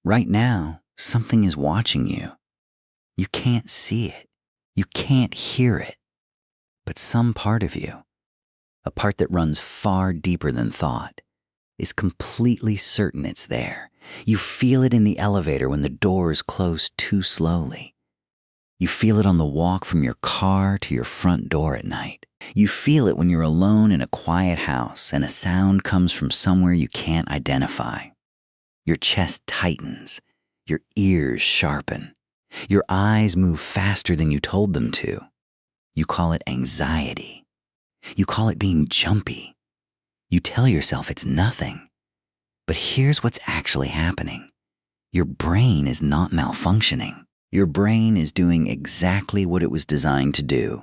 Right now, something is watching you. You can't see it. You can't hear it. But some part of you, a part that runs far deeper than thought, is completely certain it's there. You feel it in the elevator when the doors close too slowly. You feel it on the walk from your car to your front door at night. You feel it when you're alone in a quiet house and a sound comes from somewhere you can't identify. Your chest tightens. Your ears sharpen. Your eyes move faster than you told them to. You call it anxiety. You call it being jumpy. You tell yourself it's nothing. But here's what's actually happening. Your brain is not malfunctioning. Your brain is doing exactly what it was designed to do.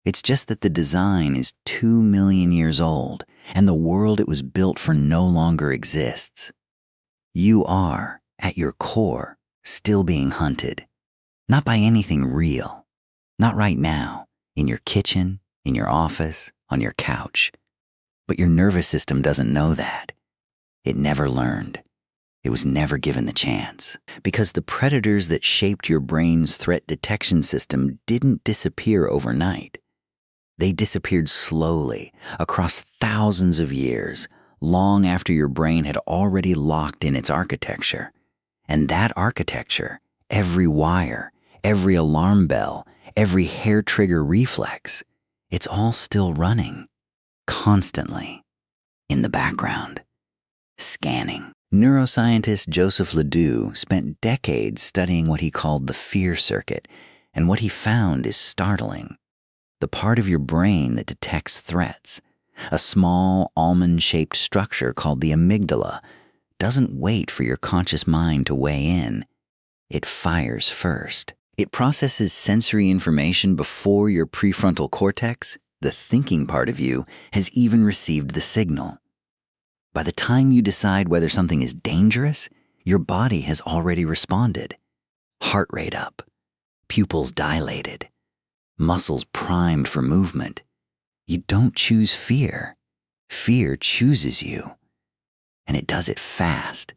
It's just that the design is 2 million years old, and the world it was built for no longer exists. You are, at your core, still being hunted. Not by anything real. Not right now, in your kitchen, in your office, on your couch. But your nervous system doesn't know that. It never learned. It was never given the chance. Because the predators that shaped your brain's threat detection system didn't disappear overnight. They disappeared slowly, across thousands of years, long after your brain had already locked in its architecture. And that architecture, every wire, every alarm bell, every hair trigger reflex, it's all still running, constantly, in the background, scanning. Neuroscientist Joseph Ledoux spent decades studying what he called the fear circuit, and what he found is startling. The part of your brain that detects threats, a small almond-shaped structure called the amygdala, doesn't wait for your conscious mind to weigh in. It fires first. It processes sensory information before your prefrontal cortex, the thinking part of you, has even received the signal. By the time you decide whether something is dangerous, your body has already responded. Heart rate up, pupils dilated, muscles primed for movement. You don't choose fear. Fear chooses you. And it does it fast,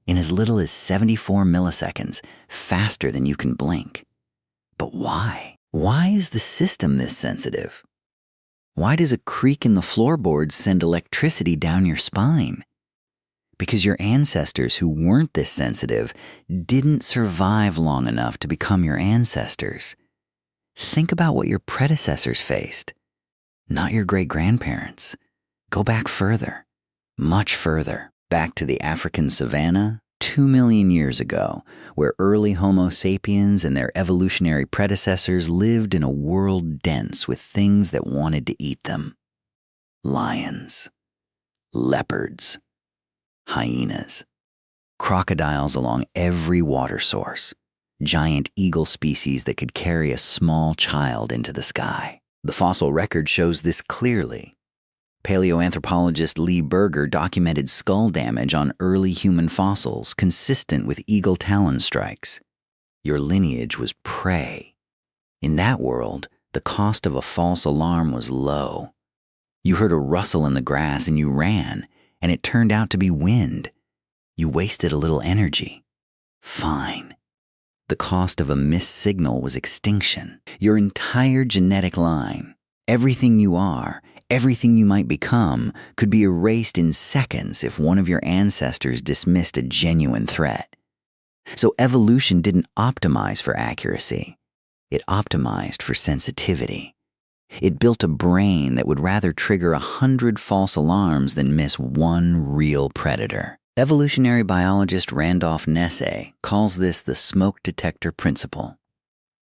in as little as 74 milliseconds, faster than you can blink. But why? Why is the system this sensitive? Why does a creak in the floorboards send electricity down your spine? Because your ancestors who weren't this sensitive didn't survive long enough to become your ancestors. Think about what your predecessors faced, not your great-grandparents. Go back further, much further, back to the African savanna 2 million years ago, where early Homo sapiens and their evolutionary predecessors lived in a world dense with things that wanted to eat them. Lions, leopards, hyenas, crocodiles along every water source, giant eagle species that could carry a small child into the sky. The fossil record shows this clearly. Paleoanthropologist Lee Berger documented skull damage on early human fossils consistent with eagle talon strikes. Your lineage was prey. In that world, the cost of a false alarm was low. You heard a rustle in the grass and you ran, and it turned out to be wind. You wasted a little energy. Fine. The cost of a missed signal was extinction. Your entire genetic line, everything you are, everything you might become, could be erased in seconds if one of your ancestors dismissed a genuine threat. So evolution didn't optimize for accuracy. It optimized for sensitivity. It built a brain that would rather trigger 100 false alarms than miss one real predator. Evolutionary biologist Randolph Nesse calls this the smoke detector principle.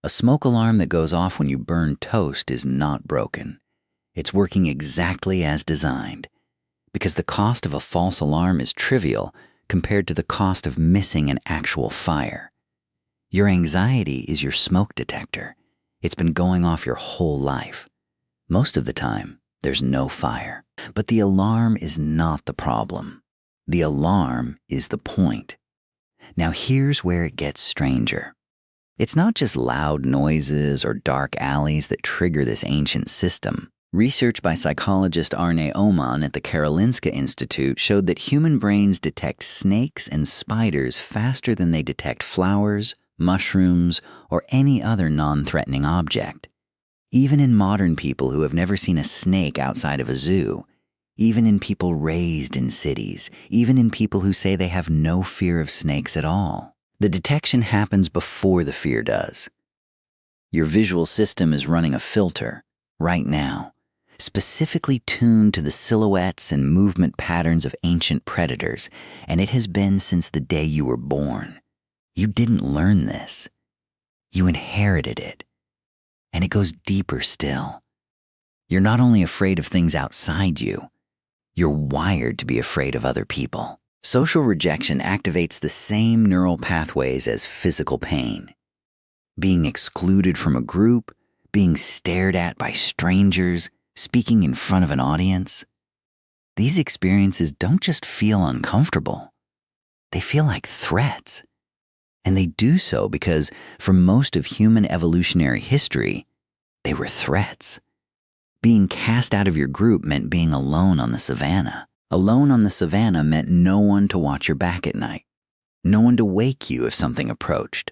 A smoke alarm that goes off when you burn toast is not broken. It's working exactly as designed, because the cost of a false alarm is trivial compared to the cost of missing an actual fire. Your anxiety is your smoke detector. It's been going off your whole life. Most of the time, there's no fire. But the alarm is not the problem. The alarm is the point. Now here's where it gets stranger. It's not just loud noises or dark alleys that trigger this ancient system. Research by psychologist Arne Oman at the Karolinska Institute showed that human brains detect snakes and spiders faster than they detect flowers, mushrooms, or any other non-threatening object. Even in modern people who have never seen a snake outside of a zoo, even in people raised in cities, even in people who say they have no fear of snakes at all, the detection happens before the fear does. Your visual system is running a filter, right now, specifically tuned to the silhouettes and movement patterns of ancient predators, and it has been since the day you were born. You didn't learn this. You inherited it. And it goes deeper still. You're not only afraid of things outside you, you're wired to be afraid of other people. Social rejection activates the same neural pathways as physical pain. Being excluded from a group, being stared at by strangers, speaking in front of an audience. These experiences don't just feel uncomfortable. They feel like threats. And they do so because, for most of human evolutionary history, they were threats. Being cast out of your group meant being alone on the savannah. Alone on the savannah meant no one to watch your back at night, no one to wake you if something approached.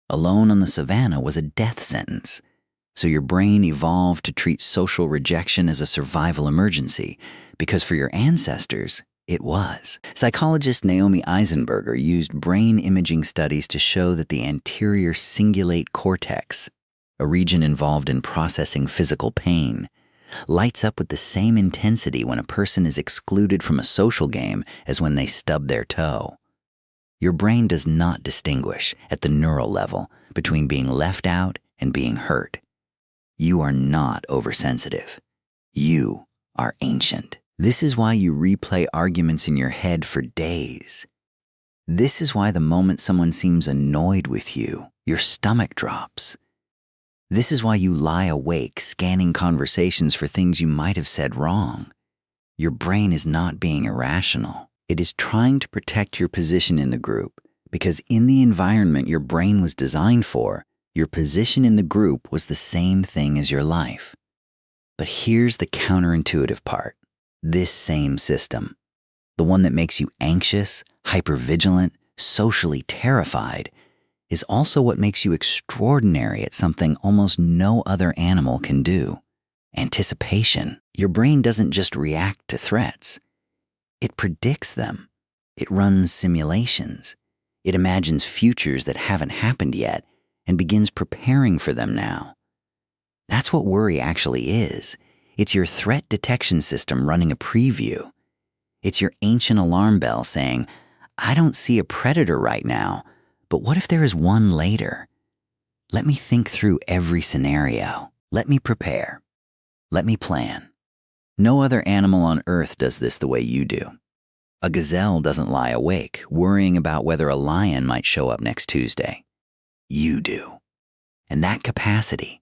Alone on the savannah was a death sentence, so your brain evolved to treat social rejection as a survival emergency, because for your ancestors, it was. Psychologist Naomi Eisenberger used brain imaging studies to show that the anterior cingulate cortex, a region involved in processing physical pain, lights up with the same intensity when a person is excluded from a social game as when they stub their toe. Your brain does not distinguish, at the neural level, between being left out and being hurt. You are not oversensitive. You are ancient. This is why you replay arguments in your head for days. This is why the moment someone seems annoyed with you, your stomach drops. This is why you lie awake scanning conversations for things you might have said wrong. Your brain is not being irrational. It is trying to protect your position in the group, because in the environment your brain was designed for, your position in the group was the same thing as your life. But here's the counterintuitive part. This same system, the one that makes you anxious, hypervigilant, socially terrified, is also what makes you extraordinary at something almost no other animal can do: anticipation. Your brain doesn't just react to threats. It predicts them. It runs simulations. It imagines futures that haven't happened yet and begins preparing for them now. That's what worry actually is. It's your threat detection system running a preview. It's your ancient alarm bell saying, I don't see a predator right now, but what if there is one later? Let me think through every scenario. Let me prepare. Let me plan. No other animal on Earth does this the way you do. A gazelle doesn't lie awake, worrying about whether a lion might show up next Tuesday. You do. And that capacity,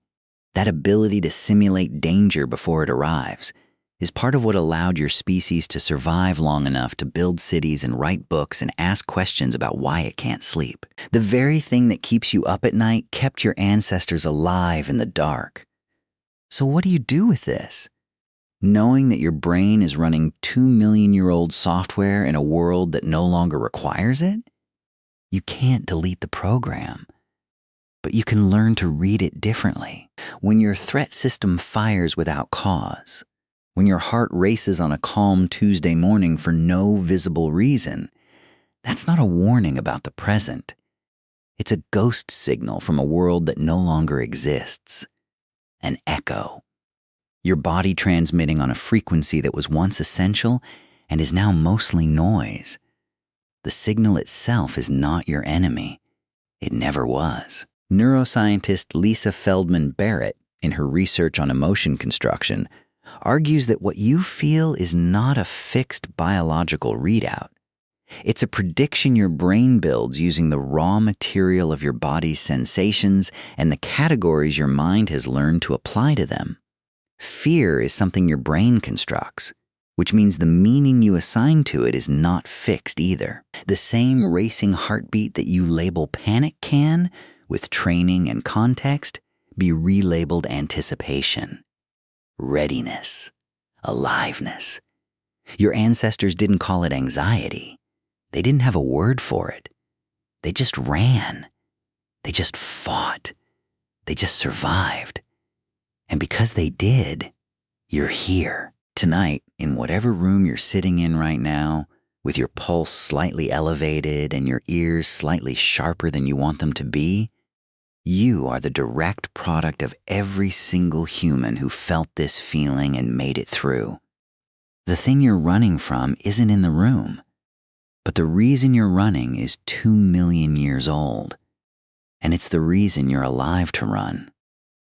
that ability to simulate danger before it arrives, is part of what allowed your species to survive long enough to build cities and write books and ask questions about why it can't sleep. The very thing that keeps you up at night kept your ancestors alive in the dark. So what do you do with this? Knowing that your brain is running 2 million-year-old software in a world that no longer requires it? You can't delete the program, but you can learn to read it differently. When your threat system fires without cause, when your heart races on a calm Tuesday morning for no visible reason, that's not a warning about the present. It's a ghost signal from a world that no longer exists. An echo. Your body transmitting on a frequency that was once essential and is now mostly noise. The signal itself is not your enemy. It never was. Neuroscientist Lisa Feldman Barrett, in her research on emotion construction, argues that what you feel is not a fixed biological readout. It's a prediction your brain builds using the raw material of your body's sensations and the categories your mind has learned to apply to them. Fear is something your brain constructs, which means the meaning you assign to it is not fixed either. The same racing heartbeat that you label panic can, with training and context, be relabeled anticipation. readiness, aliveness. Your ancestors didn't call it anxiety. They didn't have a word for it. They just ran. They just fought. They just survived. And because they did, you're here. Tonight, in whatever room you're sitting in right now, with your pulse slightly elevated and your ears slightly sharper than you want them to be, you are the direct product of every single human who felt this feeling and made it through. The thing you're running from isn't in the room, but the reason you're running is 2 million years old, and it's the reason you're alive to run.